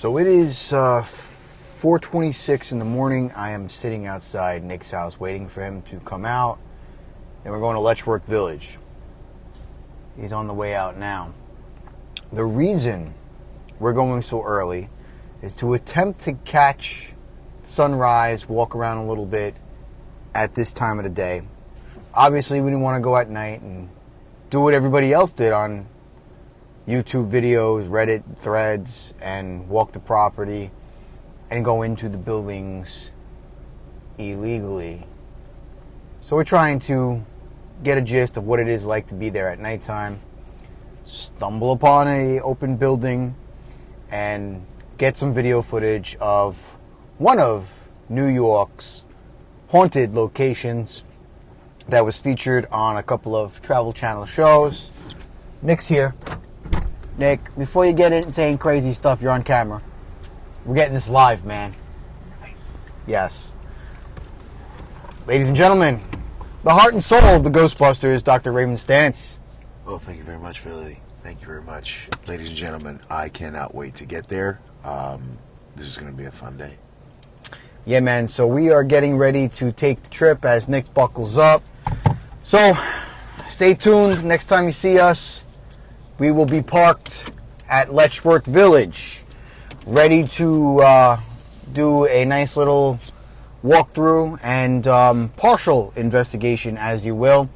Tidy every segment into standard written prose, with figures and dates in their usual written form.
So it is 4:26 in the morning. I am sitting outside Nick's house waiting for him to come out. And we're going to Letchworth Village. He's on the way out now. The reason we're going so early is to attempt to catch sunrise, walk around a little bit at this time of the day. Obviously, we didn't want to go at night and do what everybody else did on YouTube videos, Reddit threads, and walk the property and go into the buildings illegally. So we're trying to get a gist of what it is like to be there at nighttime, stumble upon a open building, and get some video footage of one of New York's haunted locations that was featured on a couple of Travel Channel shows. Nick's here. Nick, before you get in saying crazy stuff, you're on camera. We're getting this live, man. Nice. Yes. Ladies and gentlemen, the heart and soul of the Ghostbusters, Dr. Raymond Stantz. Oh, thank you very much, Philly. Thank you very much. Ladies and gentlemen, I cannot wait to get there. This is going to be a fun day. Yeah, man. So we are getting ready to take the trip as Nick buckles up. So stay tuned. Next time you see us, we will be parked at Letchworth Village, ready to do a nice little walkthrough and partial investigation, as you will.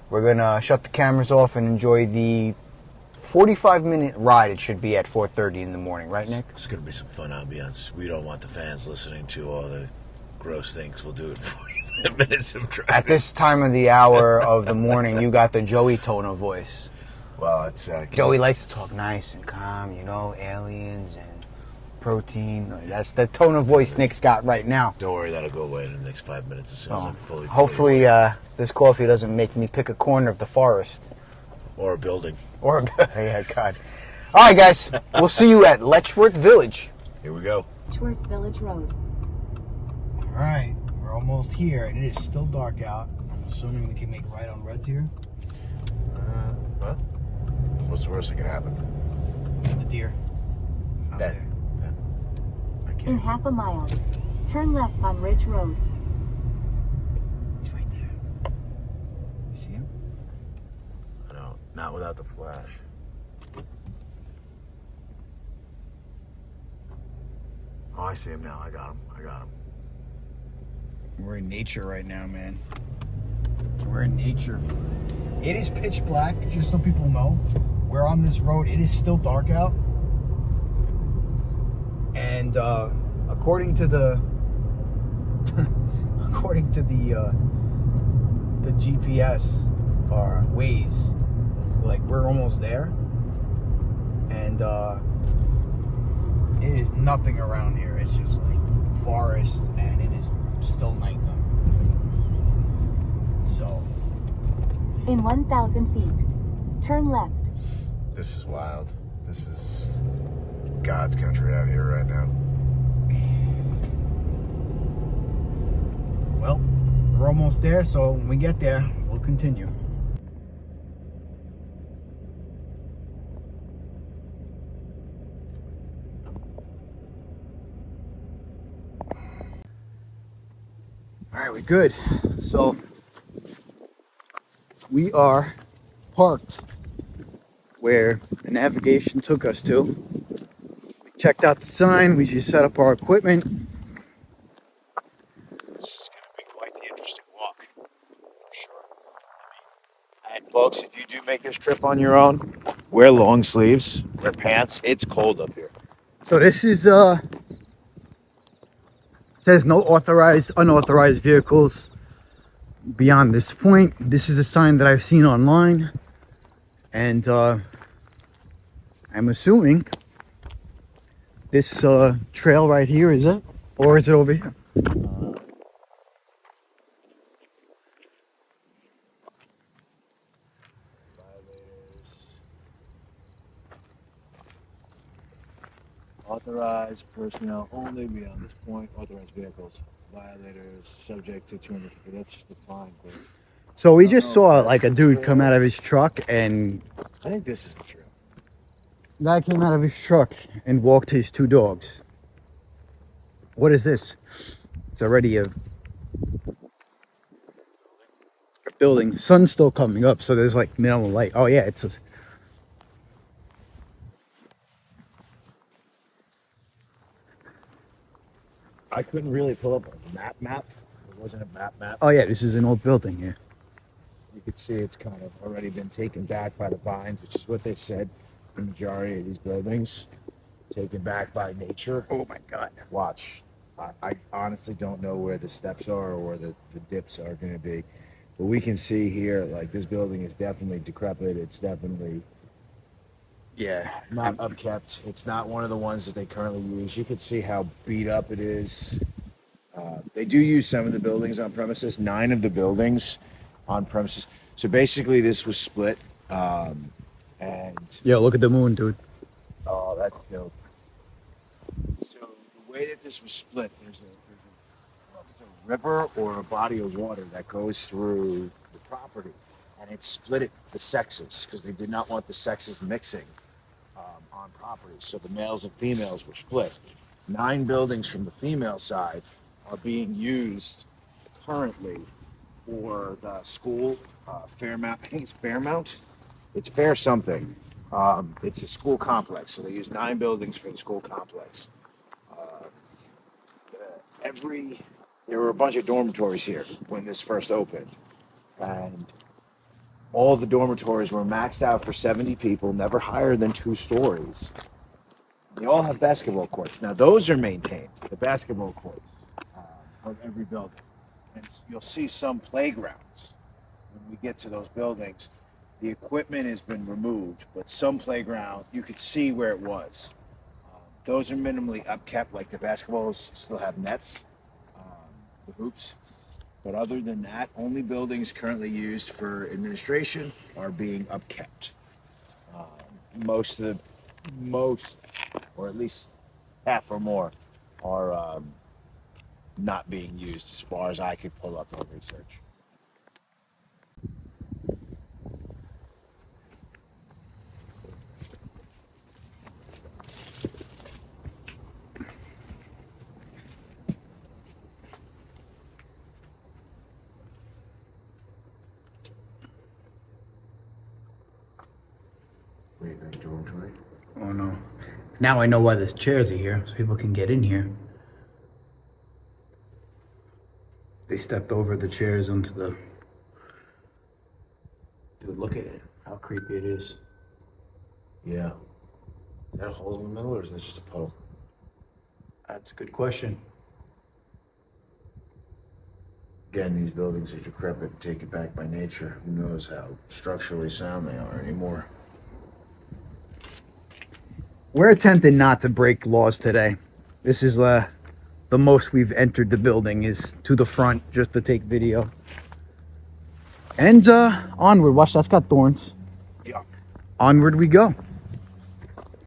We're going to shut the cameras off and enjoy the 45-minute ride it should be at 4:30 in the morning. Right, Nick? It's going to be some fun ambiance. We don't want the fans listening to all the gross things. We'll do it in 45 minutes of driving. At this time of the hour of the morning, you got the Joey tone of voice. Well, it's... Joey likes to talk nice and calm, you know, aliens and protein. That's the tone of voice Nick's got right now. Don't worry, that'll go away in the next 5 minutes as soon as I'm fully... Hopefully, this coffee doesn't make me pick a corner of the forest. Or a building. Yeah, God. All right, guys. We'll see you at Letchworth Village. Here we go. Letchworth Village Road. All right. We're almost here, and it is still dark out. I'm assuming we can make right on Reds here. What? What's the worst that could happen? The deer. Out That. there. I In can't. half a mile, turn left on Ridge Road. He's right there. You see him? I know. Not without the flash. Oh, I see him now. I got him. We're in nature right now, man. We're in nature. It is pitch black, just so people know. We're on this road. It is still dark out. And according to the GPS or Waze, like we're almost there. And it is nothing around here. It's just like forest, and it is still nighttime. So In 1,000 feet, turn left. This is wild. This is God's country out here right now. well, we're almost there, so when we get there, we'll continue. All right, we're good. So we are parked where the navigation took us to. We checked out the sign. We just set up our equipment. This is going to be quite the interesting walk, for sure. And folks, if you do make this trip on your own, wear long sleeves, wear pants. It's cold up here. So this is says no unauthorized vehicles beyond this point. This is a sign that I've seen online, and I'm assuming this trail right here is it, or is it over here? Authorized personnel only beyond this point. Authorized vehicles. Violators subject to 250. That's just the fine. But So we just saw like a dude come out of his truck, and I think this is the trail. Guy came out of his truck and walked his 2 dogs. What is this? It's already a building. Sun's still coming up, so there's like minimal light. Oh yeah, it's a, I couldn't really pull up a map. It wasn't a map. oh yeah, this is an old building here. You could see it's kind of already been taken back by the vines, which is what they said. The majority of these buildings taken back by nature. Oh my god. Watch. I honestly don't know where the steps are or where the dips are going to be. But we can see here, like, this building is definitely decrepit. It's definitely Yeah. not upkept. It's not one of the ones that they currently use. You can see how beat up it is. They do use some of the buildings on premises, 9 of the buildings on premises. So basically, this was split. And Yo, look at the moon, dude. oh, that's dope. So the way that this was split, there's a river or a body of water that goes through the property, and it split it the sexes because they did not want the sexes mixing on property. So the males and females were split. 9 buildings from the female side are being used currently for the school, Fairmount. I think it's Fairmount. It's Fair something. It's a school complex, so they use 9 buildings for the school complex. There were a bunch of dormitories here when this first opened, and all the dormitories were maxed out for 70 people, never higher than 2 stories. They all have basketball courts. Now those are maintained, the basketball courts of every building. And you'll see some playgrounds when we get to those buildings. The equipment has been removed, but some playground, you could see where it was. Those are minimally upkept, like the basketballs still have nets, the hoops. But other than that, only buildings currently used for administration are being upkept. Most, or at least half or more, are not being used as far as I could pull up on research. Wait, like dormitory? Oh no. Now I know why the chairs are here, so people can get in here. They stepped over the chairs onto the... Dude, look at it. How creepy it is. Yeah. Is that a hole in the middle, or is that just a puddle? That's a good question. Again, these buildings are decrepit, taken back by nature. Who knows how structurally sound they are anymore? We're attempting not to break laws today. This is the most we've entered the building is to the front just to take video. And onward. Watch, that's got thorns. Yeah. Onward we go.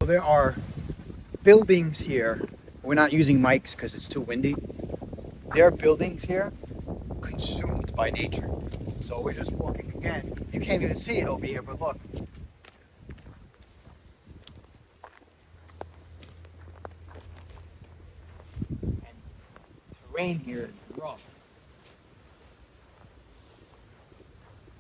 There are buildings here. We're not using mics because it's too windy. There are buildings here consumed by nature. So we're just walking again. You can't even see it over here, but look. And terrain here is rough.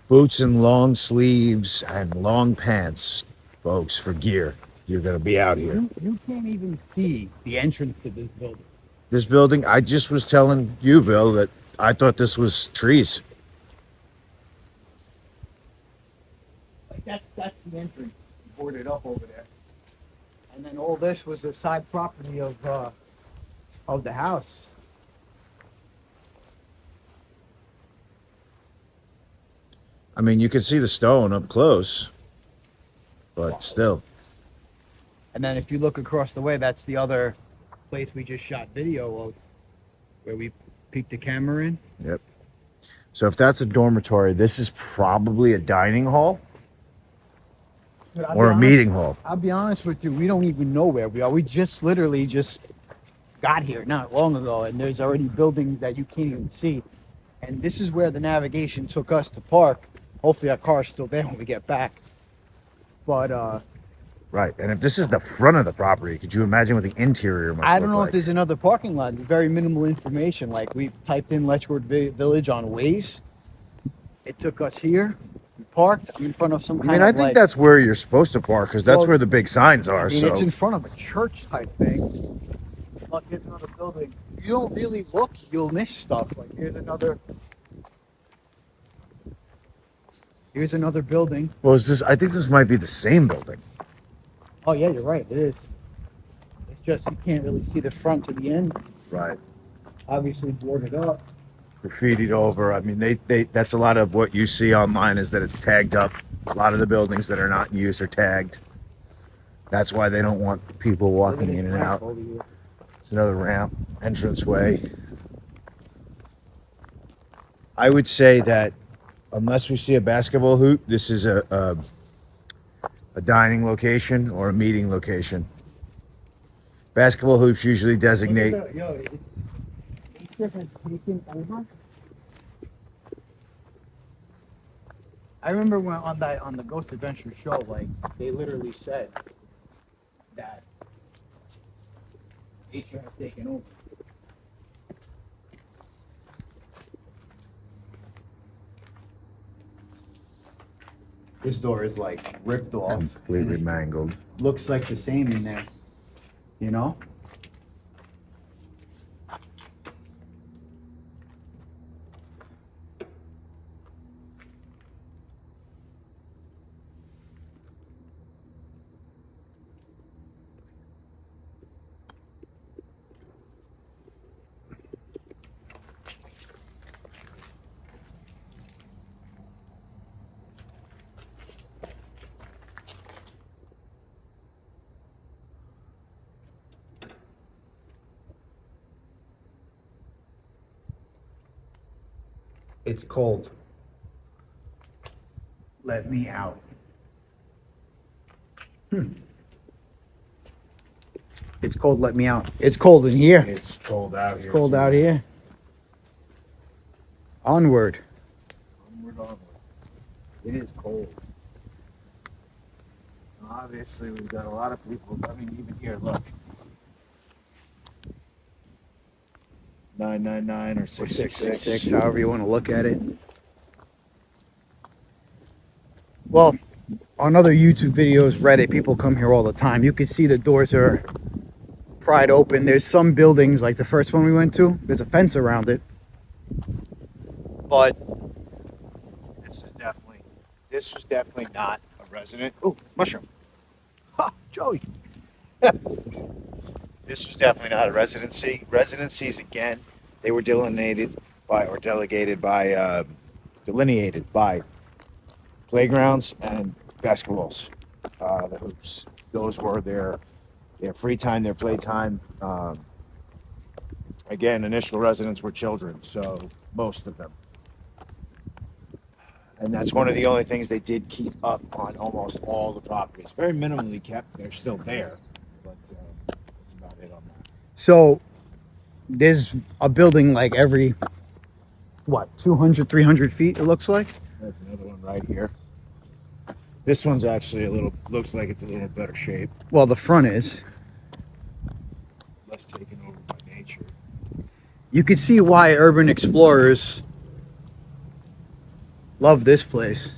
Boots and long sleeves and long pants, folks, for gear. You're going to be out here. You can't even see the entrance to this building. This building, I just was telling you, Bill, that I thought this was trees. Like that's the entrance, boarded up over there. And then all this was the side property of the house. I mean, you can see the stone up close, but still. And then if you look across the way, that's the other place we just shot video of, where we peeked the camera in. Yep. So if that's a dormitory, this is probably a dining hall or a meeting hall. I'll be honest with you, we don't even know where we are. We just literally just got here not long ago, and there's already buildings that you can't even see. And this is where the navigation took us to park. Hopefully our car's still there when we get back. But Right. And if this is the front of the property, could you imagine what the interior must I look don't know like? if there's another parking lot. It's very minimal information. Like we typed in Letchworth Village on Waze. It took us here. We parked in front of some I kind mean, of I think like. that's where you're supposed to park because that's Well, where the big signs I are. mean, it's So in front of a church type thing. Look, here's another building. You don't really look, you'll miss stuff. Like here's another. Here's another building. well, is this? I think this might be the same building. Oh yeah, you're right. It is. It's just you can't really see the front to the end. Right. Obviously boarded up. Graffitied over. I mean, they that's a lot of what you see online is that it's tagged up. A lot of the buildings that are not in use are tagged. That's why they don't want people walking in and out. It's another ramp, entranceway. I would say that unless we see a basketball hoop, this is a dining location or a meeting location. Basketball hoops usually designate. Yo, has taken over. I remember when on the Ghost Adventure show, like they literally said that nature has taken over. This door is like ripped off. Completely mangled. Looks like the same in there, you know? It's cold. Let me out. It's cold, let me out. It's cold in here. It's cold out It's here. cold out here. Onward. Onward. It is cold. Obviously, we've got a lot of people. I mean, even here, look. 999 or 666. However you want to look at it. Well, on other YouTube videos, Reddit, people come here all the time. You can see the doors are pried open. There's some buildings, like the first one we went to, there's a fence around it. But this was definitely not a resident. Oh, mushroom. Ha, Joey. This was definitely not a residency. Residencies, again, they were delineated by or delegated by, delineated by playgrounds and basketballs, the hoops. Those were their free time, their playtime. Again, initial residents were children, so most of them. And that's one of the only things they did keep up on almost all the properties. Very minimally kept. They're still there, but that's about it on that. so there's a building like every, what, 200, 300 feet, it looks like? There's another one right here. This one's actually looks like it's a little better shape. Well, the front is. Less taken over by nature. You can see why urban explorers love this place.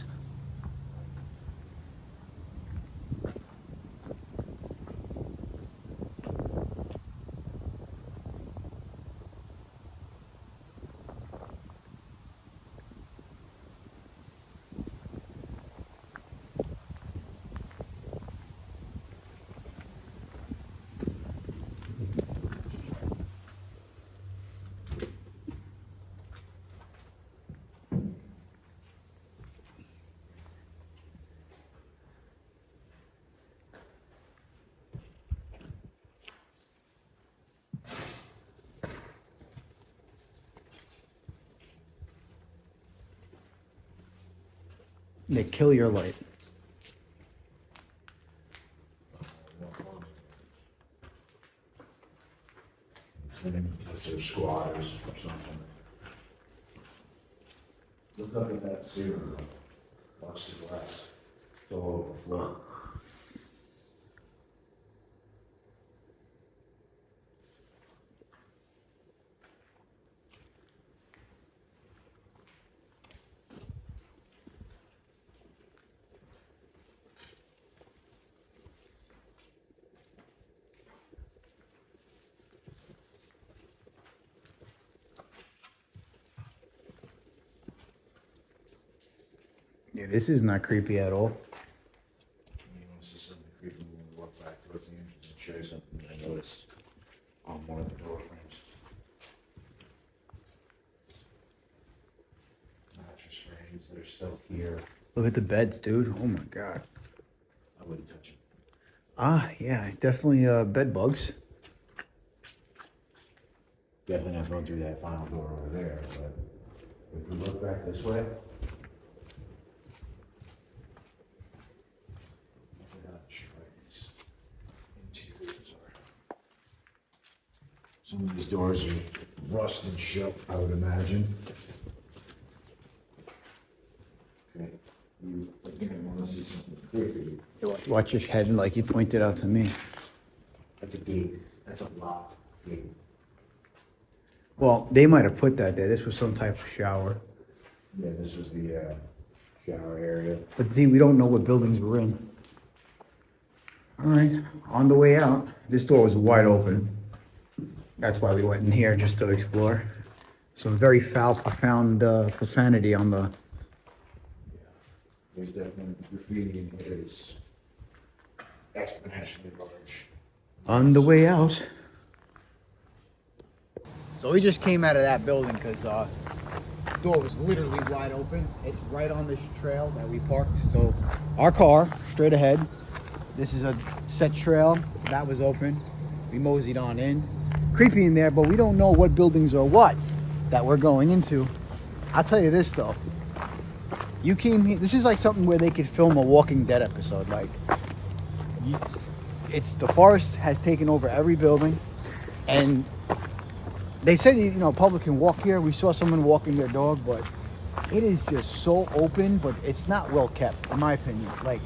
They kill your light. Unless they're squatters or something. Look up at that ceiling. Watch the glass. It's all overflow. Yeah, this is not creepy at all. You want to see something creepy when we walk back towards the entrance and show you something that I noticed on one of the door frames. Mattress frames that are still here. Look at the beds, dude. Oh my god. I wouldn't touch them. Ah, yeah, definitely bed bugs. Definitely not going through that final door over there, but if we look back this way, look at how these interiors are. Some of these doors are rusted shut, I would imagine. Okay, you again want to see something creepy. Watch your head like you pointed out to me. That's a gate. That's a locked gate. Well, they might have put that there. This was some type of shower. Yeah, this was the shower area. But see, we don't know what buildings we're in. All right, on the way out, this door was wide open. That's why we went in here, just to explore. Some very foul, profound profanity on the... There's definitely graffiti in here. It's exponentially large. On the way out. So we just came out of that building because the door was literally wide open. It's right on this trail that we parked. So our car, straight ahead. This is a set trail. That was open. We moseyed on in. Creepy in there, but we don't know what buildings are what that we're going into. I'll tell you this though. You came here, this is like something where they could film a Walking Dead episode. Like, it's the forest has taken over every building, and they said, you know, public can walk here. We saw someone walking their dog, but it is just so open, but it's not well kept, in my opinion. Like,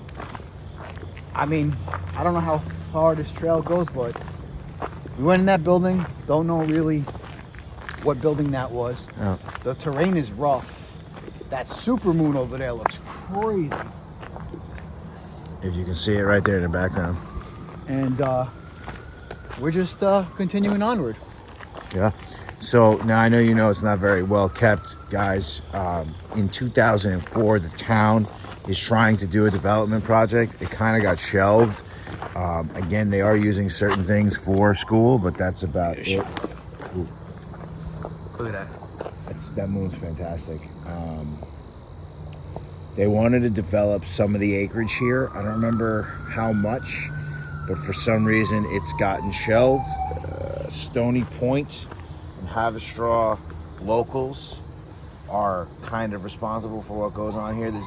I mean, I don't know how far this trail goes, but we went in that building. Don't know really what building that was. Oh. The terrain is rough. That super moon over there looks crazy. If you can see it right there in the background. And we're just continuing onward. Yeah. So now I know you know it's not very well kept, guys. In 2004, the town is trying to do a development project. It kind of got shelved. Again, they are using certain things for school, but that's about it. Ooh. Look at that. That moon's fantastic. They wanted to develop some of the acreage here. I don't remember how much, but for some reason it's gotten shelved. Stony Point and Haverstraw locals are kind of responsible for what goes on here. There's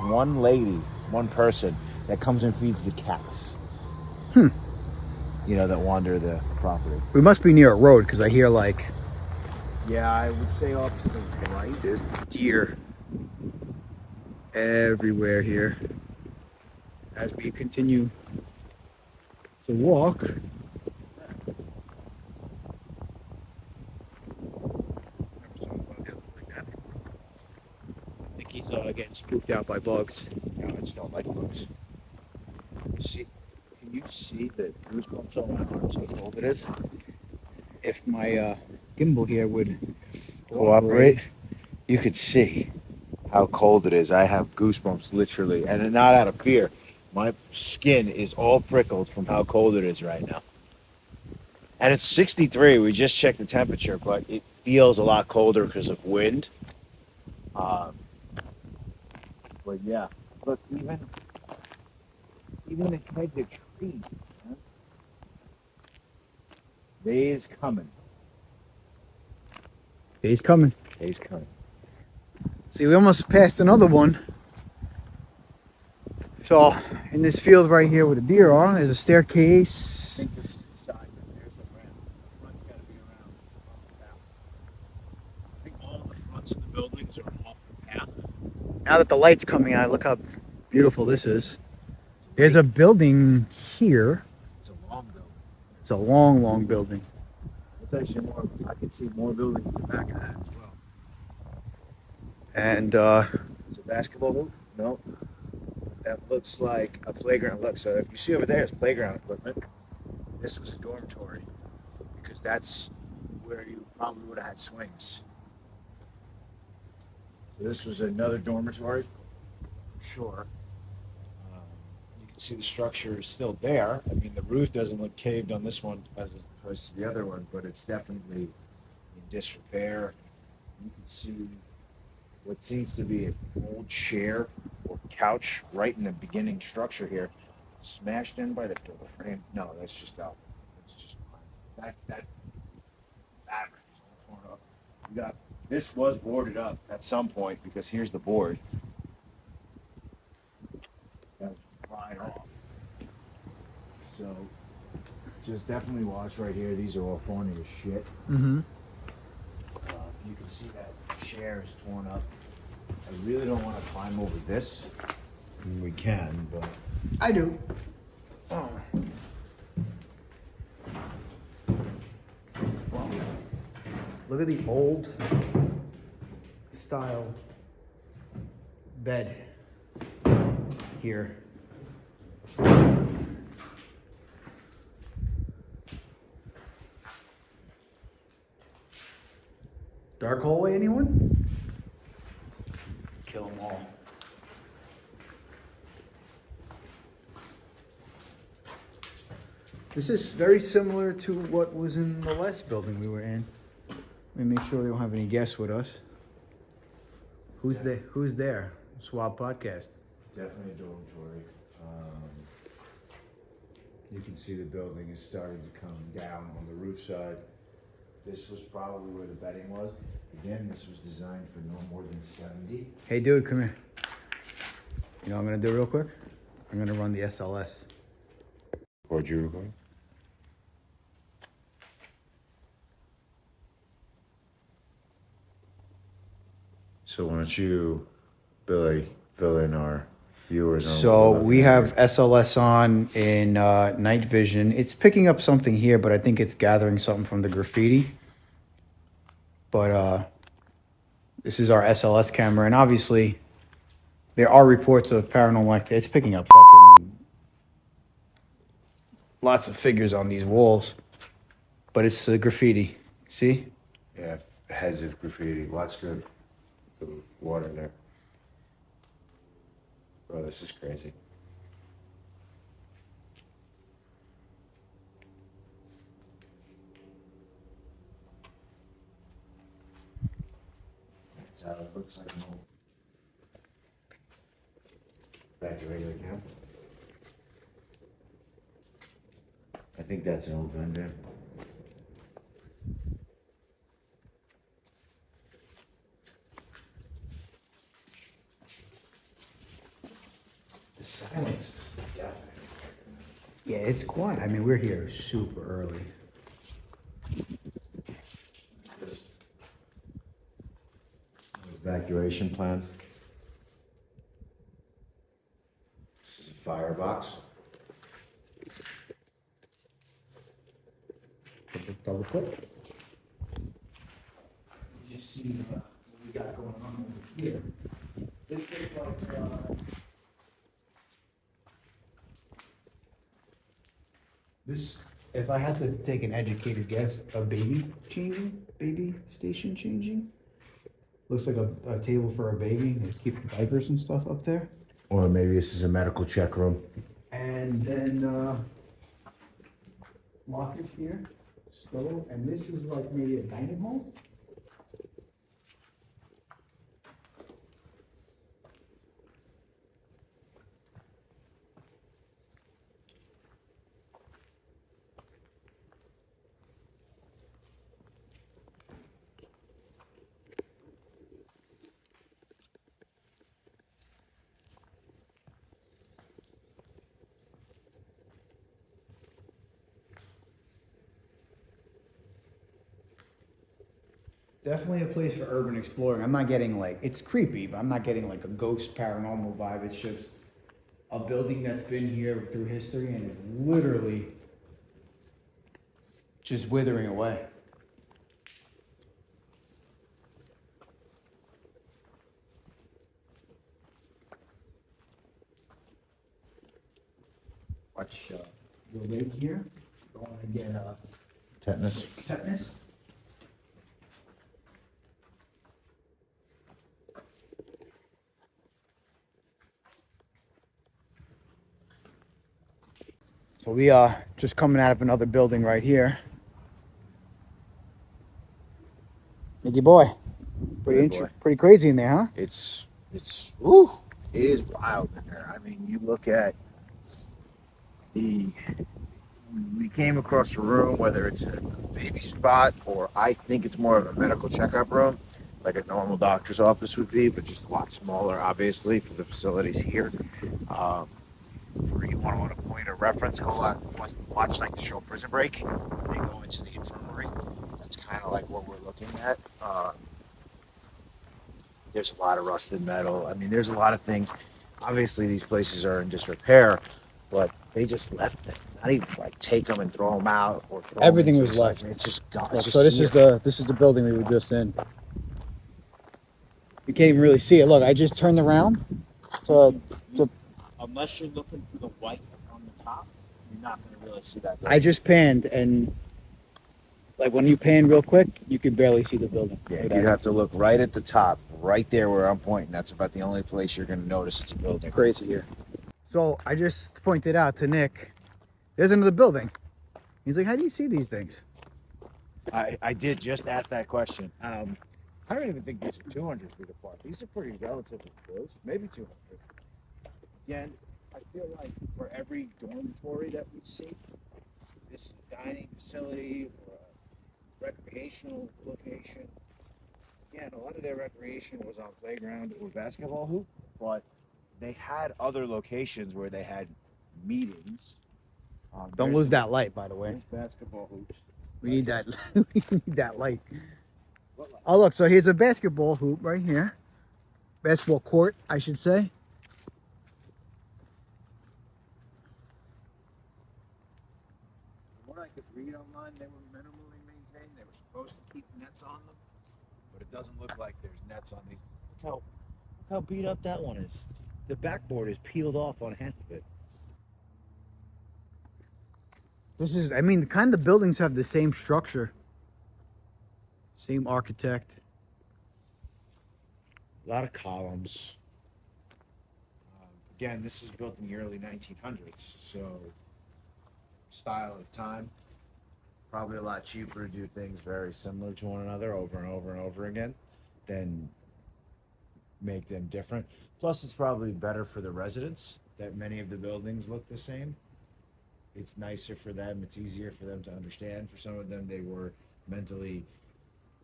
one lady, one person that comes and feeds the cats. You know, that wander the property. We must be near a road because I hear like... Yeah, I would say off to the right. There's deer everywhere here. As we continue to walk, I think he's getting spooked out by bugs. No, I just don't like bugs. See, can you see the goosebumps on my arms? How cold it is? If my gimbal here would Cooperate. You could see how cold it is. I have goosebumps literally, and not out of fear. My skin is all prickled from how cold it is right now. And it's 63. We just checked the temperature, but it feels a lot colder because of wind. But yeah, look, even the hedge of trees. Man. Day's coming. Day's coming. Day's coming. See, we almost passed another one. So, in this field right here where the deer are, there's a staircase. I think this is the side. There's the ramp. The front's got to be around the path. I think all the fronts of the buildings are off the path. Now that the light's coming out, look how beautiful this is. There's a building here. It's a long building. It's a long, long building. It's actually more. I can see more buildings in the back of that as well. And Is it basketball hoop? No. That looks like a playground. Look, so if you see over there is playground equipment. This was a dormitory because that's where you probably would have had swings. So this was another dormitory. sure. You can see the structure is still there. I mean, the roof doesn't look caved on this one as opposed to the other one, but it's definitely in disrepair. You can see what seems to be an old chair or couch right in the beginning structure here, smashed in by the door frame. No, that's just out. That's just that fabric is all torn up. You got this was boarded up at some point because here's the board that was pried off. So just definitely watch right here. These are all thorny as shit. Mm-hmm. You can see that chair is torn up. I really don't want to climb over this. I mean, we can, but I do. oh. Wow. Look at the old style bed here. Dark hallway, anyone? Kill them all. This is very similar to what was in the last building we were in. Let me make sure we don't have any guests with us. Who's there? Who's there? Swab podcast. Definitely a dormitory. You can see the building is starting to come down on the roof side. This was probably where the bedding was. Again, this was designed for no more than 70. Hey, dude, come here. You know what I'm gonna do real quick? I'm gonna run the SLS. Record you recording? So why don't you, Billy, fill in our viewers on So what we're we looking at have SLS on in night vision. It's picking up something here, but I think it's gathering something from the graffiti. But this is our SLS camera, and obviously there are reports of paranormal activity. It's picking up fucking lots of figures on these walls, but it's graffiti. See? Yeah, heads of graffiti. Watch the water there. Bro, this is crazy. That's how it looks like an old evacuator camp. I think that's an old vendor. The silence is deafening. Yeah, it's quiet. I mean, we're here super early. This evacuation plan. This is a firebox. Double click. You see what we got going on over here. This looks like this. If I had to take an educated guess, a baby station changing. Looks like a table for a baby. They keep the diapers and stuff up there. Or maybe this is a medical check room. And then lockers here, stove, and this is like maybe a dining hall. Definitely a place for urban exploring. I'm not getting like, it's creepy, but I'm not getting like a ghost paranormal vibe. It's just a building that's been here through history and is literally just withering away. Watch your leg here. Don't want to get Tetanus. tetanus. So we are just coming out of another building right here. Nicky boy, pretty crazy in there, huh? It's woo, it is wild in there. I mean, you look at we came across a room, whether it's a baby spot or I think it's more of a medical checkup room, like a normal doctor's office would be, but just a lot smaller, obviously, for the facilities here. For you want to point a reference, go out and watch like the show Prison Break. When they go into the infirmary. That's kind of like what we're looking at. There's a lot of rusted metal. I mean, there's a lot of things. Obviously, these places are in disrepair, but they just left things. Not even like take them and throw them out or throw Everything them was left. It's just gone. Look, so this is the building we were just in. You can't even really see it. Look, I just turned around to unless you're looking for the white on the top, you're not going to really see that building. I just panned, and like when you pan real quick, you could barely see the building. Yeah, you have to look right at the top, right there where I'm pointing. That's about the only place you're going to notice it's a building. Crazy here. So I just pointed out to Nick, there's another building. He's like, how do you see these things? I did just ask that question. I don't even think these are 200 feet apart. These are pretty relatively close, maybe 200. Again, I feel like for every dormitory that we see, this dining facility or a recreational location, again, a lot of their recreation was on playground or basketball hoop, but they had other locations where they had meetings. Don't lose that light, by the way. Basketball hoops. We need that. We need that light. Oh, look. So here's a basketball hoop right here. Basketball court, I should say. From what I could read online, they were minimally maintained. They were supposed to keep nets on them, but it doesn't look like there's nets on these. Look how beat up that one is. The backboard is peeled off on half of it. This is, I mean, the kind of buildings have the same structure, same architect. A lot of columns. Again, this is built in the early 1900s, so style of time. Probably a lot cheaper to do things very similar to one another over and over and over again than make them different. Plus, it's probably better for the residents that many of the buildings look the same. It's nicer for them. It's easier for them to understand. For some of them, they were mentally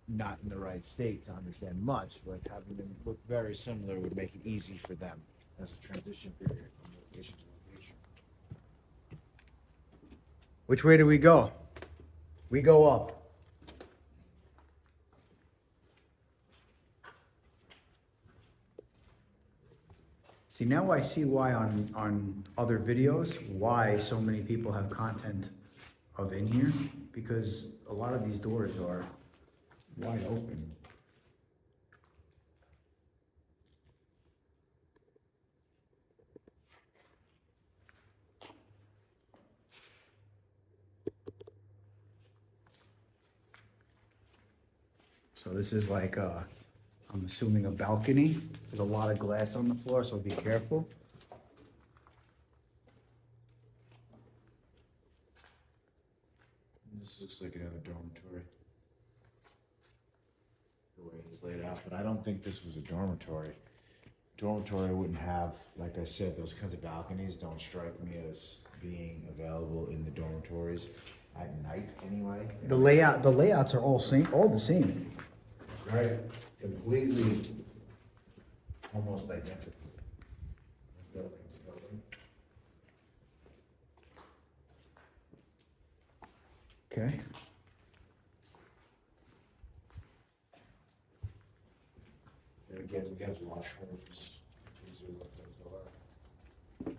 not in the right state to understand much, but having them look very similar would make it easy for them as a transition period from location to location. Which way do we go? We go up. See, now I see why on other videos, why so many people have content of in here, because a lot of these doors are wide open. So this is like I'm assuming a balcony. There's a lot of glass on the floor, so be careful. This looks like another dormitory, the way it's laid out, but I don't think this was a dormitory. Dormitory wouldn't have, like I said, those kinds of balconies don't strike me as being available in the dormitories at night anyway. The layouts are all the same. Right, completely, almost identical. Building to building. Okay. And again, we have washrooms. These are what those are.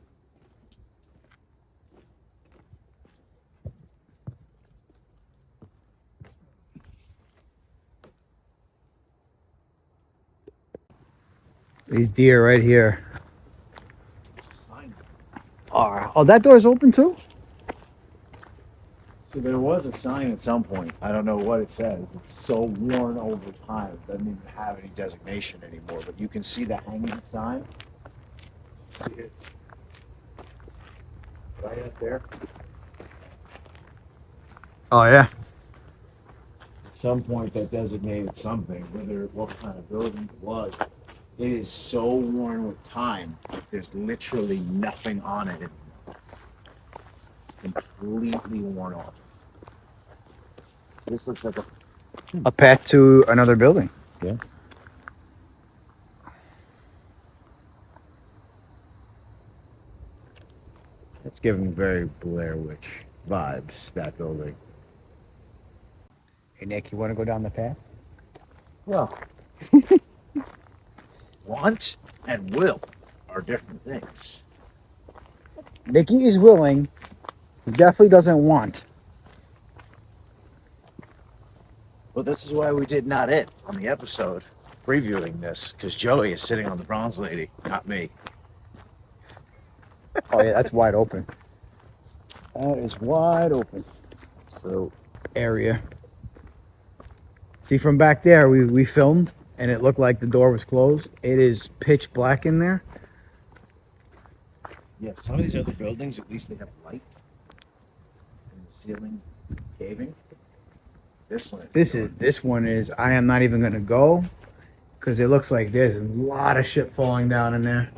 These deer right here. Oh, that door's open too? So there was a sign at some point. I don't know what it says. It's so worn over time. It doesn't even have any designation anymore. But you can see the hanging sign. See it? Right up there. Oh yeah. At some point, that designated something, whether what kind of building it was. It is so worn with time. There's literally nothing on it anymore. Completely worn off. This looks like A path to another building. yeah. It's giving very Blair Witch vibes, that building. Hey Nick, you want to go down the path? Well, want and will are different things. Nicky is willing. He definitely doesn't want. Well, this is why we did not it on the episode previewing this, because Joey is sitting on the bronze lady, not me. Oh yeah, that's wide open. That is wide open. So Area. See, from back there, we filmed, and it looked like the door was closed. It is pitch black in there. yeah, some of these other buildings, at least they have light and the ceiling caving. This one is. I am not even gonna go, because it looks like there's a lot of shit falling down in there.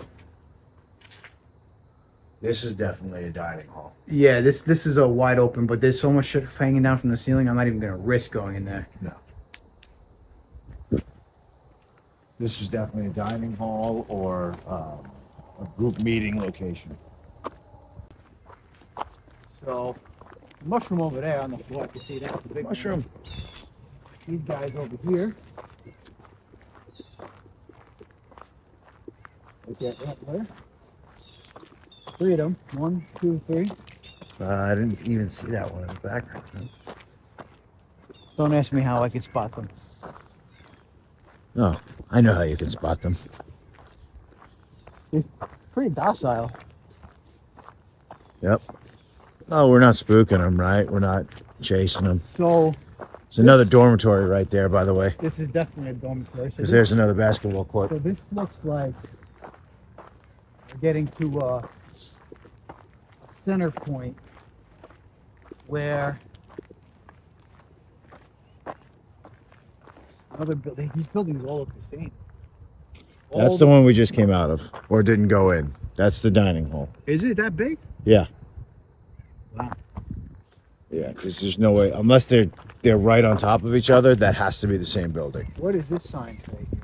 This is definitely a dining hall. Yeah, this is a wide open, but there's so much shit hanging down from the ceiling. I'm not even gonna risk going in there. No. This is definitely a dining hall or a group meeting location. So, mushroom over there on the floor. I can see that's the big Mushroom. These guys over here. Like that antler. 3 of them. 1, 2, 3. I didn't even see that one in the background. Don't ask me how I can spot them. Oh, I know how you can spot them. They're pretty docile. Yep. Oh, we're not spooking them, right? We're not chasing them. So, It's another dormitory right there, by the way. this is definitely a dormitory. So Because there's another basketball court. So this looks like we're getting to a center point where another building. These buildings all look the same. That's the one we just came out of, or didn't go in. That's the dining hall. Is it that big? Yeah. Wow. Yeah, because there's no way, unless they're right on top of each other, that has to be the same building. What does this sign say here?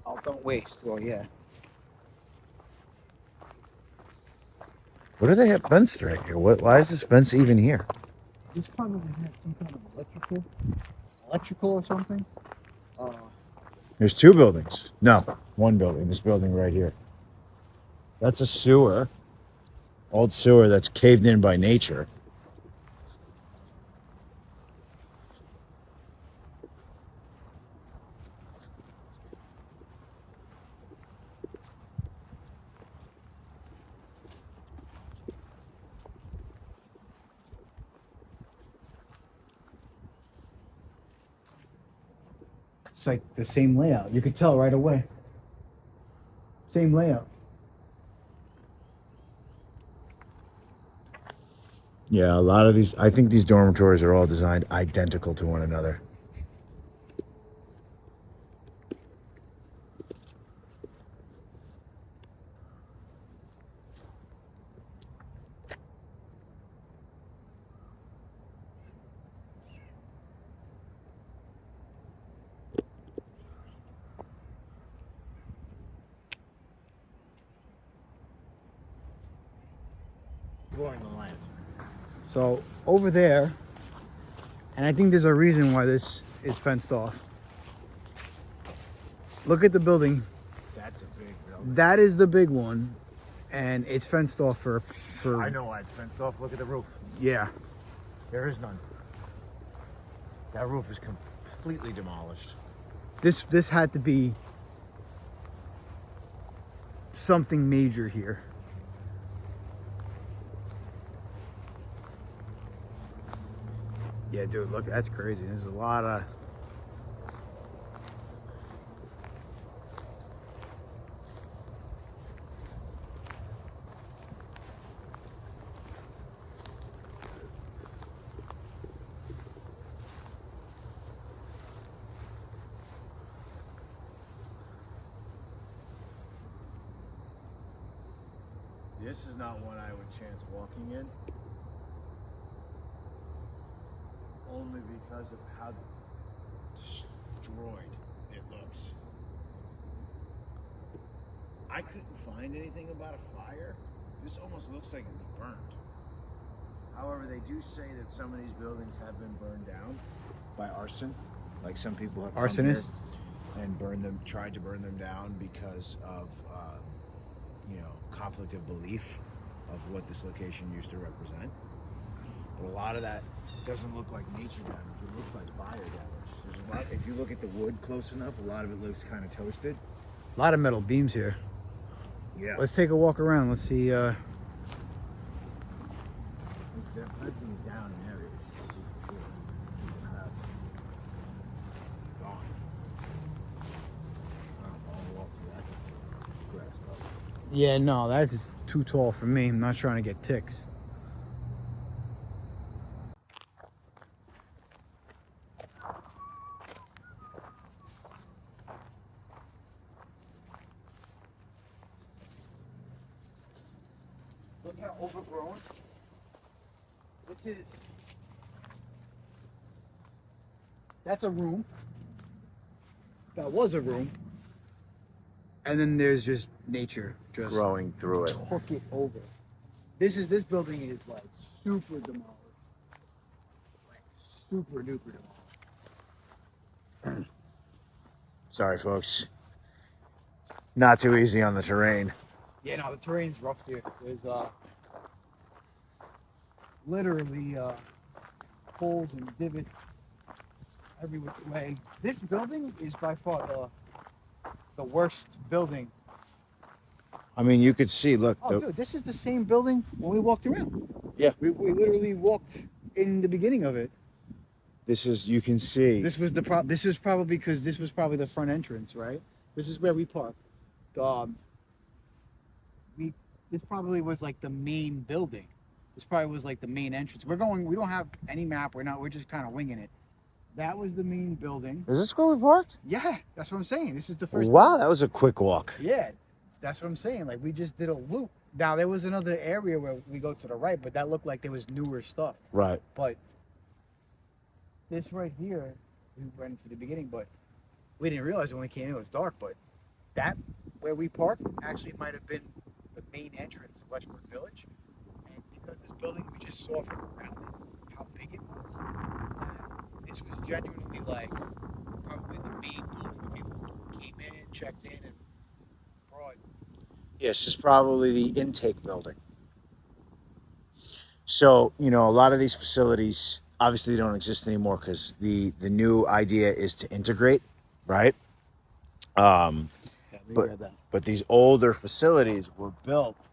Oh, don't waste. Oh, yeah. What do they have fenced right here? Why is this fence even here? This probably had some kind of electrical or something. There's 2 buildings. No, 1 building. This building right here. That's a sewer. Old sewer that's caved in by nature. It's like the same layout. You could tell right away. Same layout. Yeah, a lot of these, I think these dormitories are all designed identical to one another. So over there, and I think there's a reason why this is fenced off. Look at the building. That's a big building. That is the big one, and it's fenced off for I know why it's fenced off. Look at the roof. yeah. There is none. That roof is completely demolished. This had to be something major here. Yeah, dude, look, that's crazy. There's a lot of This is not one I would chance walking in. Only because of how destroyed it looks. I couldn't find anything about a fire. This almost looks like it was burned. However, they do say that some of these buildings have been burned down by arson. Like some people have Arsonists? come here and burned them, tried to burn them down because of conflict of belief of what this location used to represent. But a lot of that doesn't look like nature damage. It looks like fire damage. There's a lot. If you look at the wood close enough, a lot of it looks kind of toasted. A lot of metal beams here. Yeah. Let's take a walk around. Let's see. Their fencing is down in areas. You can see for sure. Gone. I'll walk through that grass level. Yeah, no, that's just too tall for me. I'm not trying to get ticks. Look how overgrown. That's a room. That was a room. And then there's just nature just Growing through it. took it over. This building is like super demolished. Like super duper demolished. Sorry, folks. Not too easy on the terrain. Yeah, no, the terrain's rough here. There's literally holes and divots every which way. This building is by far the worst building. I mean, you could see, look. Oh, dude, this is the same building when we walked around. Yeah. We literally walked in the beginning of it. This is, you can see. This was This was probably because this was probably the front entrance, right? This is where we parked. This probably was like the main building. This probably was like the main entrance. We don't have any map. We're just kind of winging it. That was the main building. Is this where we parked? Yeah, that's what I'm saying. This is the first. Wow, that was a quick walk. Yeah, that's what I'm saying. Like we just did a loop. Now there was another area where we go to the right, but that looked like there was newer stuff. Right. But this right here, we went to the beginning, but we didn't realize when we came in it was dark. But that where we parked actually might have been the main entrance of Letchworth Village. And because this building we just saw from around how big it was, this was genuinely like probably the main building where people came in, checked in, and brought. Yes, this is probably the intake building. So, a lot of these facilities obviously don't exist anymore because the new idea is to integrate, right? But these older facilities were built.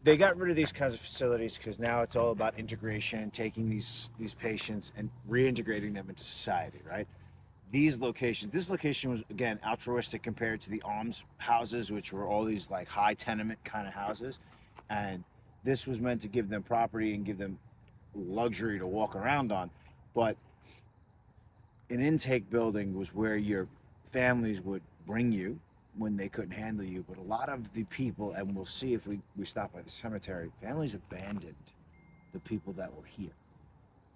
They got rid of these kinds of facilities because now it's all about integration, taking these patients and reintegrating them into society, right? This location was, again, altruistic compared to the alms houses, which were all these like high tenement kind of houses. And this was meant to give them property and give them luxury to walk around on. But an intake building was where your families would bring you when they couldn't handle you. But a lot of the people, and we'll see if we stop by the cemetery, families abandoned the people that were here.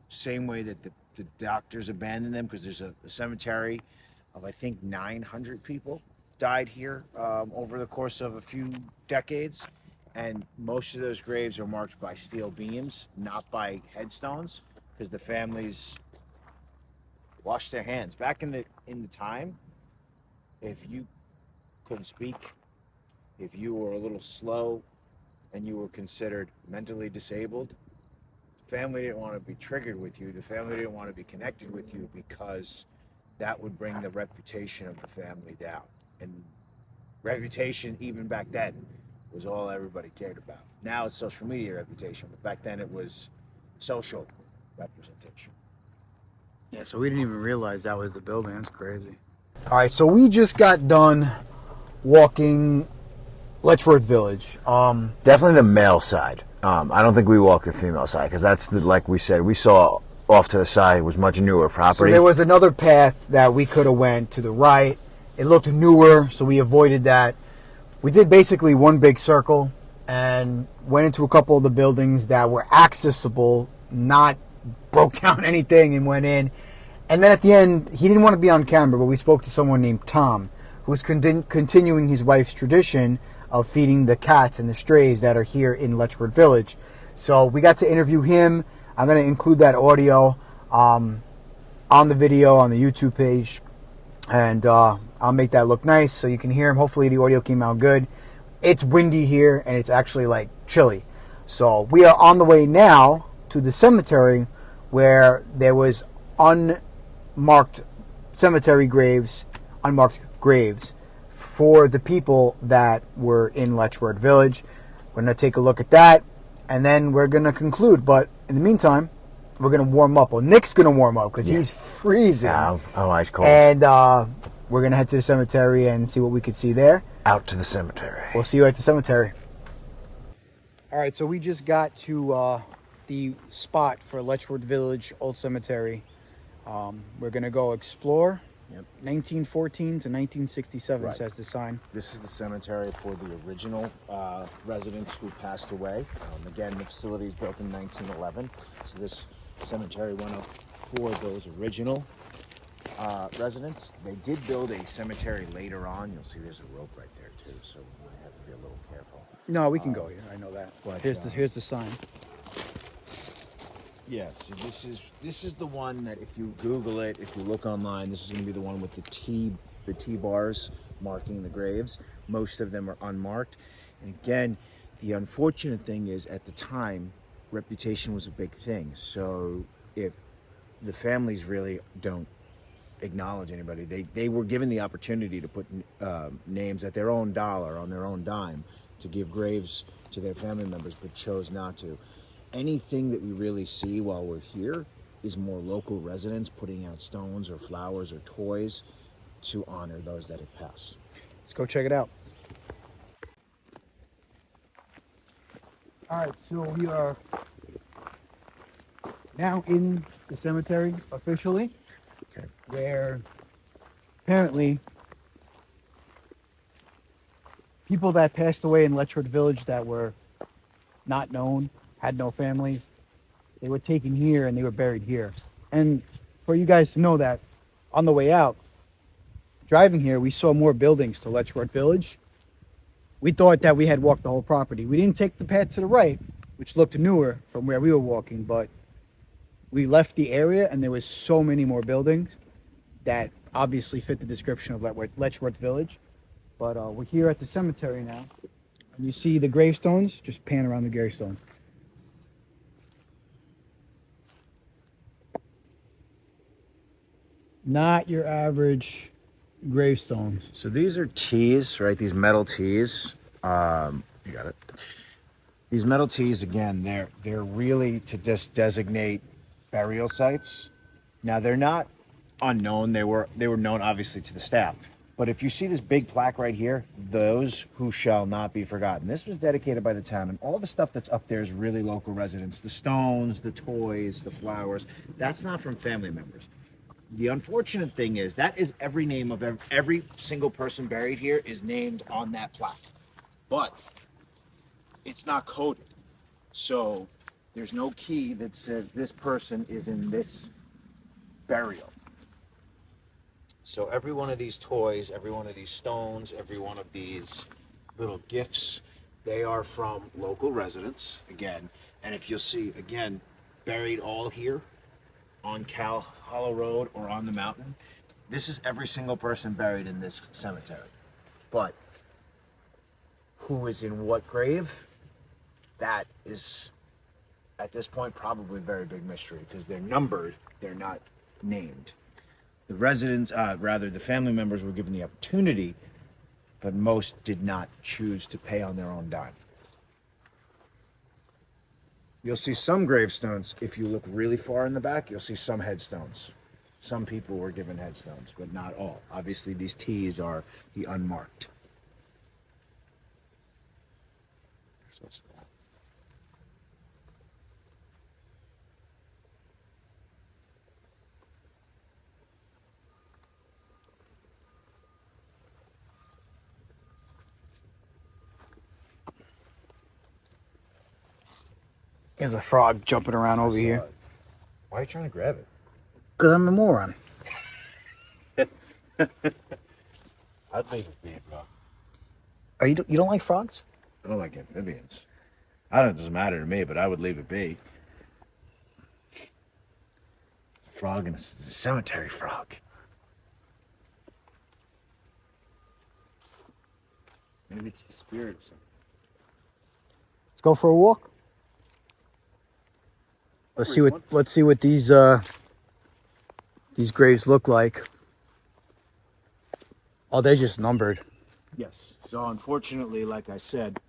Same way that the doctors abandoned them, because there's a cemetery of, I think, 900 people died here over the course of a few decades. And most of those graves are marked by steel beams, not by headstones, because the families washed their hands. Back in the time, if you couldn't speak, if you were a little slow, and you were considered mentally disabled, the family didn't want to be triggered with you. The family didn't want to be connected with you because that would bring the reputation of the family down. And reputation, even back then, was all everybody cared about. Now it's social media reputation, but back then it was social representation. Yeah, so we didn't even realize that was the building. That's crazy. All right, so we just got done walking Letchworth Village. Definitely the male side. I don't think we walked the female side because that's like we said, we saw off to the side was much newer property. So there was another path that we could have went to the right. It looked newer, so we avoided that. We did basically one big circle, and went into a couple of the buildings that were accessible, not broke down anything, and went in. And then at the end, he didn't want to be on camera, but we spoke to someone named Tom, who's continuing his wife's tradition of feeding the cats and the strays that are here in Letchworth Village. So we got to interview him. I'm going to include that audio on the video on the YouTube page, and I'll make that look nice so you can hear him. Hopefully the audio came out good. It's windy here, and it's actually like chilly. So we are on the way now to the cemetery where there was unmarked graves for the people that were in Letchworth Village. We're going to take a look at that, and then we're going to conclude. But in the meantime, we're going to warm up. Well, Nick's going to warm up because he's freezing. Oh, ice cold. And we're going to head to the cemetery and see what we could see there. Out to the cemetery. We'll see you at the cemetery. All right, so we just got to the spot for Letchworth Village Old Cemetery. We're going to go explore. Yep. 1914 to 1967 Right. says the sign. This is the cemetery for the original residents who passed away. Again, the facility is built in 1911, so this cemetery went up for those original residents. They did build a cemetery later on. You'll see there's a rope right there too, so we might have to be a little careful. No, we can go here. I know that. But, Here's the sign. Yes, so this is the one that if you Google it, if you look online, this is going to be the one with the T bars marking the graves. Most of them are unmarked. And again, the unfortunate thing is at the time, reputation was a big thing. So if the families really don't acknowledge anybody, they were given the opportunity to put names at their own dollar, on their own dime, to give graves to their family members, but chose not to. Anything that we really see while we're here is more local residents putting out stones or flowers or toys to honor those that have passed. Let's go check it out. All right, so we are now in the cemetery officially, Okay. where apparently people that passed away in Letchworth Village that were not known, had no families, they were taken here and they were buried here. And for you guys to know that, on the way out, driving here, we saw more buildings to Letchworth Village. We thought that we had walked the whole property. We didn't take the path to the right, which looked newer from where we were walking, but we left the area and there was so many more buildings that obviously fit the description of Letchworth Village. But we're here at the cemetery now. And you see the gravestones, just pan around the gravestones. Not your average gravestones. So these are T's, right? These metal T's. You got it. These metal T's, again, they're really to just designate burial sites. Now they're not unknown. They were known obviously to the staff. But if you see this big plaque right here, those who shall not be forgotten. This was dedicated by the town, and all the stuff that's up there is really local residents. The stones, the toys, the flowers. That's not from family members. The unfortunate thing is that is every name of every single person buried here is named on that plaque, but it's not coded. So there's no key that says this person is in this burial. So every one of these toys, every one of these stones, every one of these little gifts, they are from local residents, again. And if you'll see, again, buried all here on Cal Hollow Road or on the mountain, this is every single person buried in this cemetery. But who is in what grave? That is, at this point, probably a very big mystery because they're numbered, they're not named. The residents, the family members were given the opportunity, but most did not choose to pay on their own dime. You'll see some gravestones. If you look really far in the back, you'll see some headstones. Some people were given headstones, but not all. Obviously, these T's are the unmarked. There's a frog jumping around over here. Why are you trying to grab it? Because I'm a moron. I'd leave it be, bro. You don't like frogs? I don't like amphibians. I don't. It doesn't matter to me, but I would leave it be. A frog and a cemetery frog. Maybe it's the spirit of something. Let's go for a walk. Let's see what these graves look like. Oh, they're just numbered. Yes. So unfortunately, like I said,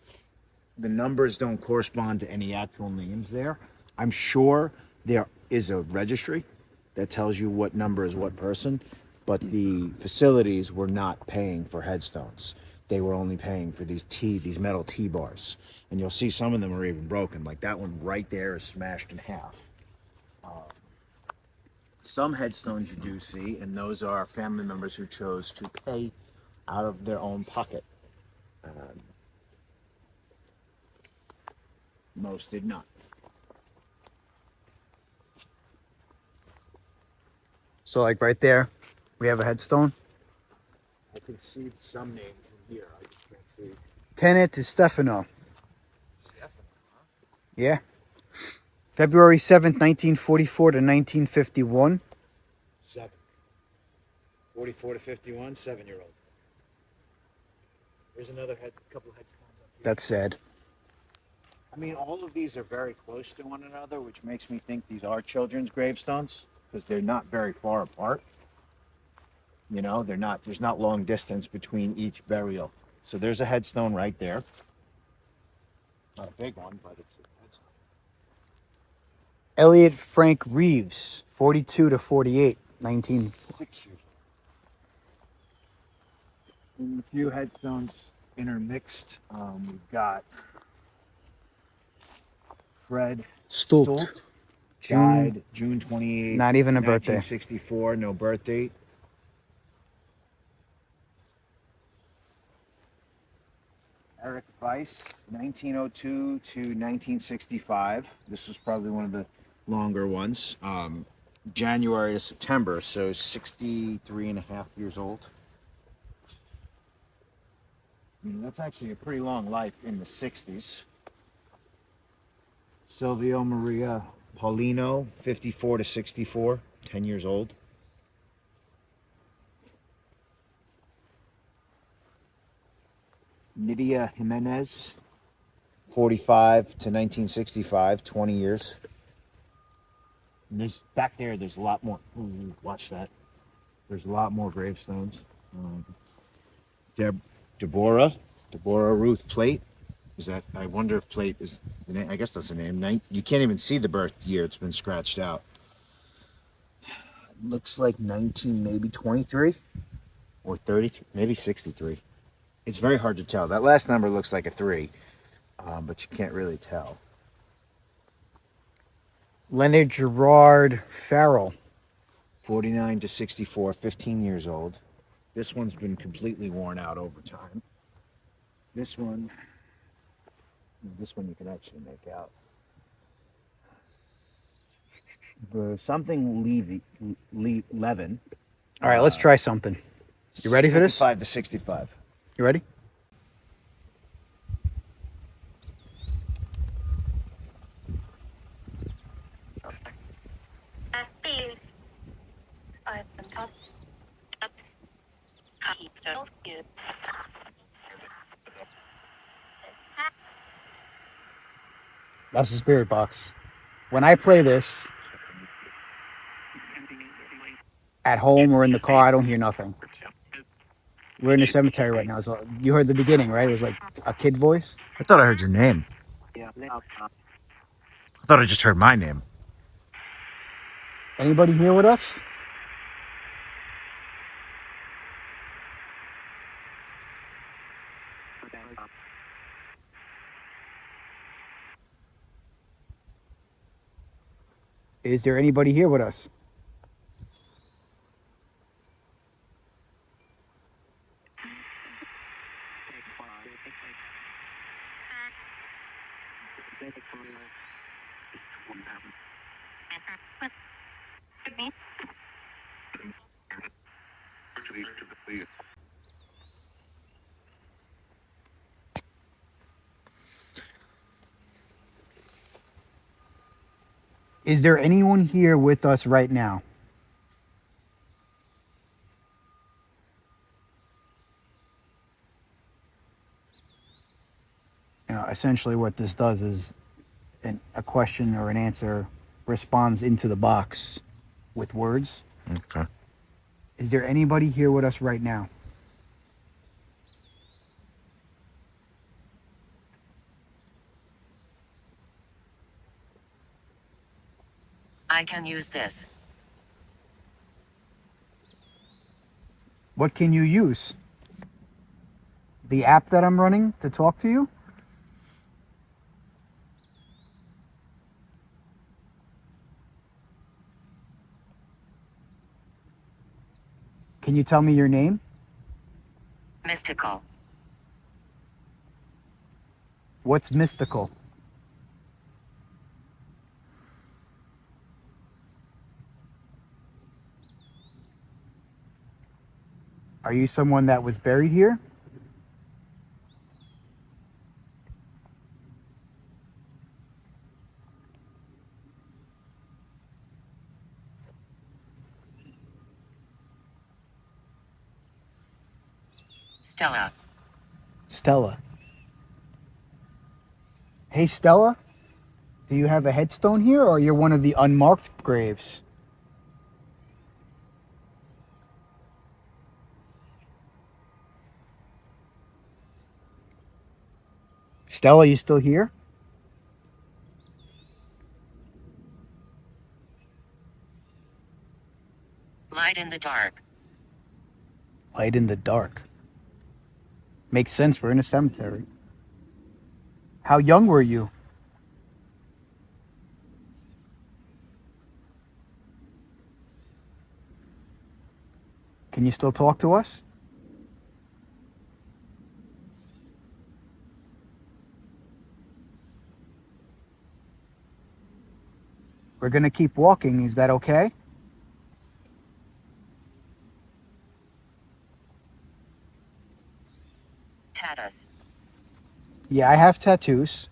the numbers don't correspond to any actual names there. I'm sure there is a registry that tells you what number is what person, but the facilities were not paying for headstones. They were only paying for these metal T-bars. And you'll see some of them are even broken. Like that one right there is smashed in half. Some headstones you do see, and those are family members who chose to pay out of their own pocket. Most did not. So like right there, we have a headstone. I can see some names from here. I just can't see. Kenneth Stefano. Yeah. February 7th, 1944 to 1951. 7. 44 to 51, 7-year-old. There's another couple headstones up here. That's sad. I mean, all of these are very close to one another, which makes me think these are children's gravestones because they're not very far apart. You know, there's not long distance between each burial. So there's a headstone right there. Not a big one, but it's a headstone. Elliot Frank Reeves, 42 to 48, 19. 6 years old. And a few headstones intermixed. We've got Fred Stult. died June 28th. Not even a birthday. 1964, no birth date. Eric Weiss, 1902 to 1965. This was probably one of the longer ones. January to September, so 63 and a half years old. I mean, that's actually a pretty long life in the 60s. Silvio Maria Paulino, 54 to 64, 10 years old. Nydia Jimenez, 45 to 1965, 20 years. And back there's a lot more. Ooh, watch that. There's a lot more gravestones. Deborah Ruth Plate. Is that? I wonder if Plate is the name. I guess that's the name. You can't even see the birth year. It's been scratched out. It looks like 19, maybe 23 or 33, maybe 63. It's very hard to tell. That last number looks like a 3, but you can't really tell. Leonard Gerard Farrell. 49 to 64, 15 years old. This one's been completely worn out over time. This one you can actually make out. Something Levin. All right, let's try something. You ready for this? 55 to 65. You ready? That's the spirit box. When I play this at home or in the car, I don't hear nothing. We're in the cemetery right now, so you heard the beginning, right? It was like a kid voice. I thought I heard your name. I thought I just heard my name. Anybody here with us? Is there anybody here with us? Is there anyone here with us right now? Essentially what this does is a question or an answer responds into the box with words. Okay. Is there anybody here with us right now? I can use this. What can you use? The app that I'm running to talk to you? Can you tell me your name? Mystical. What's mystical? Are you someone that was buried here? Stella. Stella. Hey, Stella? Do you have a headstone here, or you're one of the unmarked graves? Stella, you still here? Light in the dark. Light in the dark. Makes sense, we're in a cemetery. How young were you? Can you still talk to us? We're gonna keep walking, is that okay? Tattoos. Yeah, I have tattoos.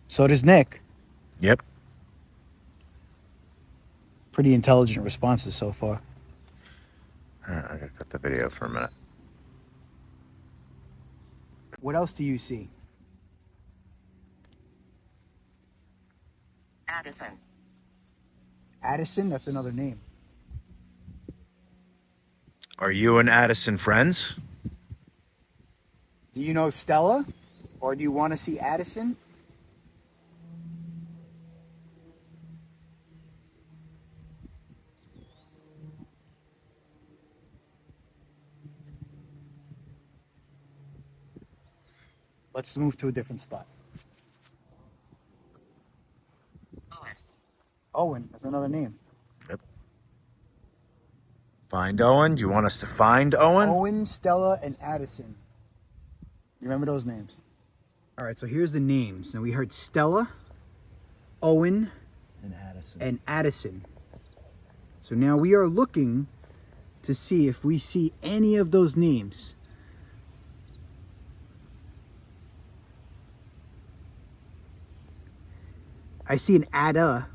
So does Nick. Yep. Pretty intelligent responses so far. All right, I gotta cut the video for a minute. What else do you see? Addison. Addison? That's another name. Are you and Addison friends? Do you know Stella? Or do you want to see Addison? Let's move to a different spot. Owen. Owen, that's another name. Yep. Find Owen? Do you want us to find Owen? Owen, Stella, and Addison. You remember those names? All right, so here's the names. Now we heard Stella, Owen, and Addison. So now we are looking to see if we see any of those names. I see an Ada.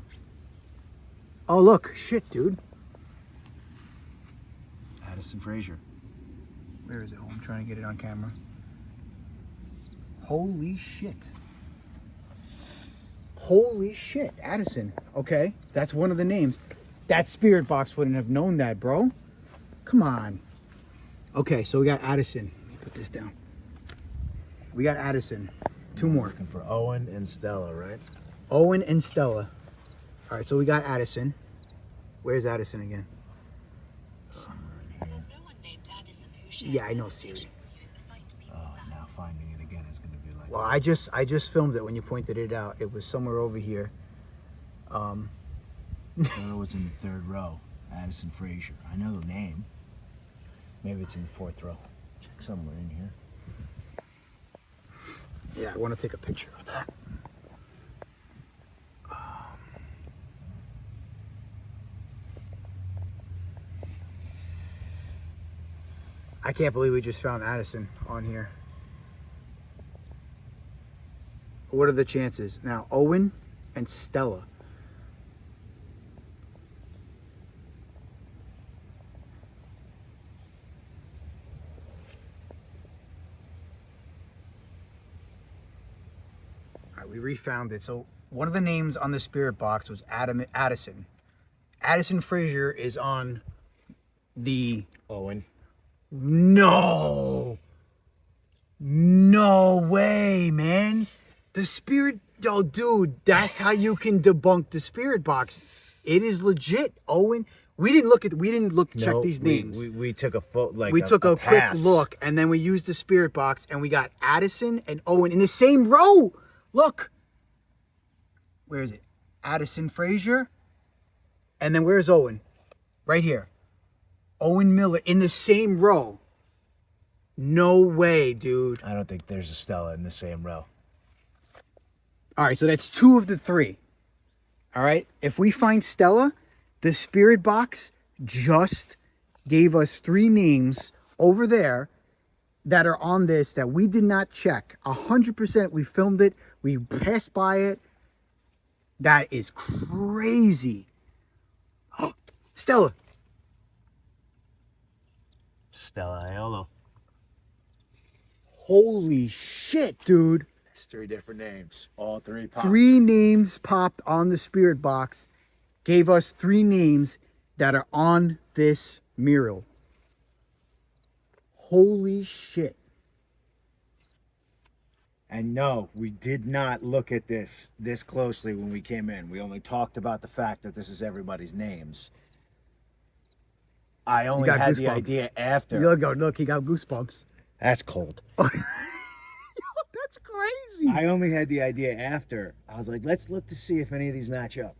Oh, look. Shit, dude. Addison Frazier. Where is it? Oh, I'm trying to get it on camera. Holy shit. Holy shit. Addison. Okay. That's one of the names. That spirit box wouldn't have known that, bro. Come on. Okay, so we got Addison. Let me put this down. We got Addison. Two more. Looking for Owen and Stella, right? Owen and Stella. All right, so we got Addison. Where's Addison again? There's no one named Addison who shares Yeah, I know, Siri. Oh, now finding it again is gonna be like. Well, I just filmed it when you pointed it out. It was somewhere over here. Stella was in the third row. Addison Frazier. I know the name. Maybe it's in the fourth row. Check somewhere in here. Yeah, I want to take a picture of that. I can't believe we just found Addison on here. What are the chances? Now, Owen and Stella. All right, we refound it. So one of the names on the spirit box was Addison. Addison Frazier is on the... Owen. No way, man. The spirit, yo, dude, that's how you can debunk the spirit box. It is legit, Owen. We didn't check these names. We took a photo, we took a quick pass. look, and then we used the spirit box, and we got Addison and Owen in the same row. Look, where is it? Addison Frazier, and then where's Owen? Right here. Owen Miller in the same row. No way, dude. I don't think there's a Stella in the same row. All right, so that's 2 of the 3. All right, if we find Stella, the spirit box just gave us 3 names over there that are on this that we did not check. 100%, we filmed it. We passed by it. That is crazy. Oh, Stella. Stella Aiello. Holy shit, dude. It's 3 different names. All 3 popped. 3 names popped on the spirit box. Gave us 3 names that are on this mural. Holy shit. And no, we did not look at this closely when we came in. We only talked about the fact that this is everybody's names. I only had the idea after. Look, he got goosebumps. That's cold. That's crazy. I only had the idea after. I was like, let's look to see if any of these match up.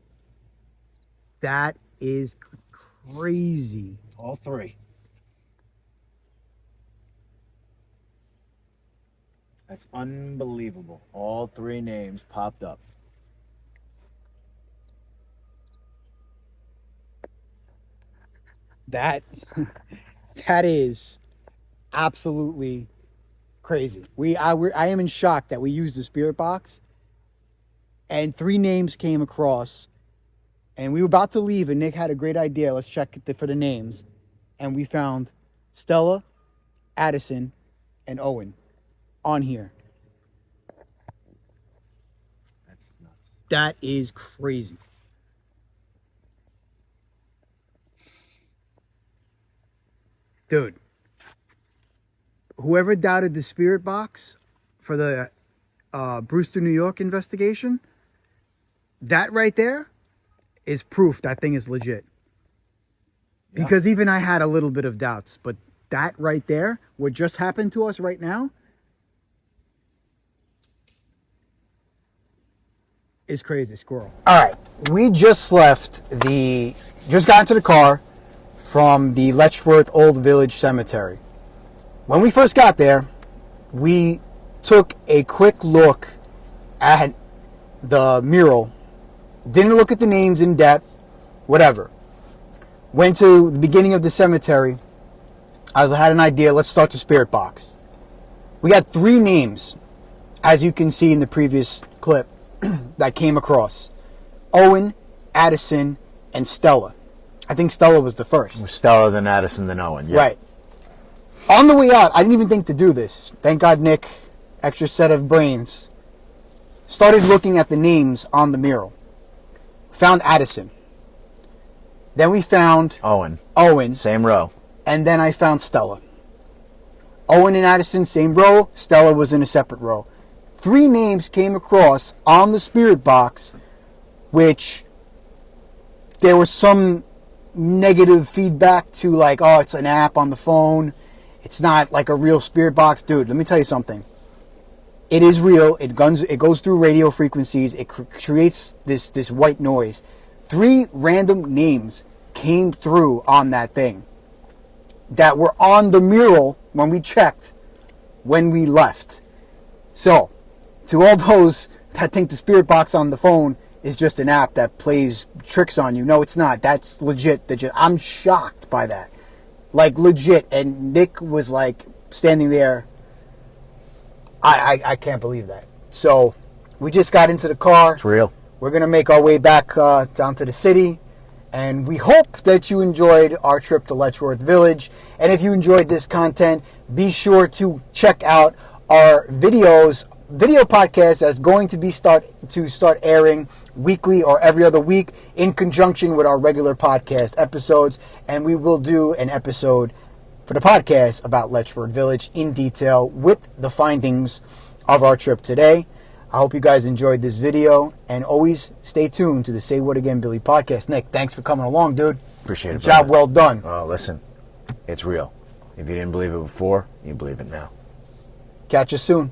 That is crazy. All 3. That's unbelievable. All 3 names popped up. That is absolutely crazy. I am in shock that we used the spirit box and 3 names came across, and we were about to leave and Nick had a great idea. Let's check for the names, and we found Stella, Addison, and Owen on here. That's nuts. That is crazy. Dude, whoever doubted the spirit box for the Brewster, New York investigation, that right there is proof that thing is legit. Yeah. Because even I had a little bit of doubts, but that right there, what just happened to us right now, is crazy. Squirrel. All right, we just got into the car from the Letchworth Old Village Cemetery. When we first got there, we took a quick look at the mural. Didn't look at the names in depth, whatever. Went to the beginning of the cemetery. I had an idea, let's start the spirit box. We got 3 names, as you can see in the previous clip, that came across. Owen, Addison, and Stella. I think Stella was the first. Stella, then Addison, then Owen. Yeah. Right. On the way out, I didn't even think to do this. Thank God Nick, extra set of brains, started looking at the names on the mural. Found Addison. Then we found Owen. Same row. And then I found Stella. Owen and Addison, same row. Stella was in a separate row. 3 names came across on the spirit box, which there was some negative feedback to, like, oh, it's an app on the phone. It's not like a real spirit box. Dude, let me tell you something. It is real. It goes through radio frequencies. It creates this white noise. 3 random names came through on that thing that were on the mural when we checked, when we left. So, to all those that think the spirit box on the phone is just an app that plays tricks on you, no, it's not. That's legit. I'm shocked by that. like legit. And Nick was like standing there. I can't believe that. So we just got into the car. It's real. We're going to make our way back down to the city. And we hope that you enjoyed our trip to Letchworth Village. And if you enjoyed this content, be sure to check out our video podcast that's going to be start airing weekly or every other week in conjunction with our regular podcast episodes. And we will do an episode for the podcast about Letchworth Village in detail with the findings of our trip today. I hope you guys enjoyed this video, and always stay tuned to the Say What Again Billy podcast. Nick, thanks for coming along, dude. Appreciate it, Job brother. well done. Oh, listen, it's real. If you didn't believe it before, you believe it now. Catch you soon.